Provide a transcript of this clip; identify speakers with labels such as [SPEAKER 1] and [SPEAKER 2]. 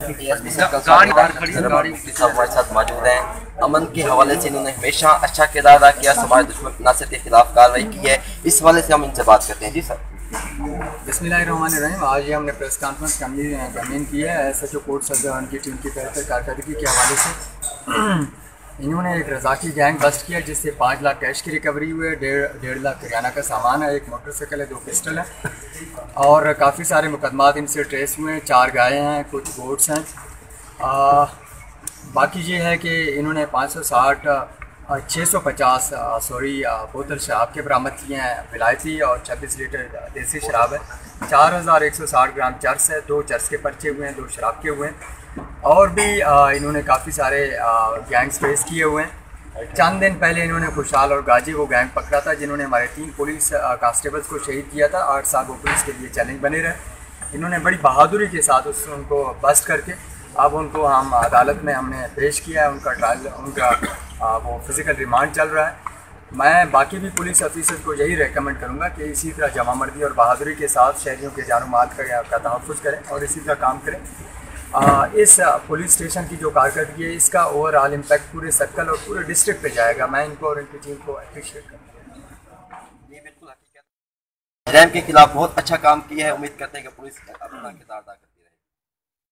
[SPEAKER 1] ASP साहब हमारे साथ मौजूद हैं। अमन के हवाले से इन्होंने हमेशा अच्छा किरदार अदा किया, समाज दुश्मन नासिर के खिलाफ कार्रवाई की है। इस हवाले से हम इनसे बात करते हैं। जी सर।
[SPEAKER 2] बिस्मिल्लाहिर्रहमानिर्रहीम। आज ये हमने प्रेस कॉन्फ्रेंस कन्वीन की है एसएचओ कोर्ट सदर उनकी टीम की बेहतर कारकर्दगी के हवाले से। इन्होंने एक रज़ाकी गैंग बस्ट किया जिससे 5 लाख कैश की रिकवरी हुई है, 1.5 लाख किराना का सामान है, एक मोटरसाइकिल है, 2 पिस्टल है और काफ़ी सारे मुकदमात इनसे ट्रेस हुए हैं। 4 गायें हैं, कुछ गोट्स हैं। बाकी ये है कि इन्होंने 650 बोतल शराब के बरामद किए हैं, विलायती, और 26 लीटर देसी शराब है। 4160 ग्राम चर्स है, 2 चर्स के पर्चे हुए हैं, 2 शराब के हुए हैं। और भी इन्होंने काफ़ी सारे गैंग्स फेस किए हुए हैं। चंद दिन पहले इन्होंने खुशहाल और गाजी वो गैंग पकड़ा था जिन्होंने हमारे 3 पुलिस कांस्टेबल्स को शहीद किया था। 8 साल वो पुलिस के लिए चैलेंज बने रहे। इन्होंने बड़ी बहादुरी के साथ उनको बस्ट करके अब उनको हम अदालत में हमने पेश किया है। उनका ट्रायल, उनका वो फिज़िकल रिमांड चल रहा है। मैं बाकी भी पुलिस ऑफिसर को यही रेकमेंड करूँगा कि इसी तरह जमामर्दी और बहादुरी के साथ शहरियों के जान माल का तहफ़्फ़ुज़ करें और इसी तरह काम करें। इस पुलिस स्टेशन की जो कारकर्दगी है इसका ओवरऑल इम्पैक्ट पूरे सर्कल और पूरे डिस्ट्रिक्ट पे जाएगा। मैं इनको और इनकी टीम को अप्रिशिएट करता हूँ।
[SPEAKER 1] ये बिल्कुल हकीकत, जराइम के खिलाफ बहुत अच्छा काम किया है। उम्मीद करते हैं कि पुलिस अपना किरदार अदा करें।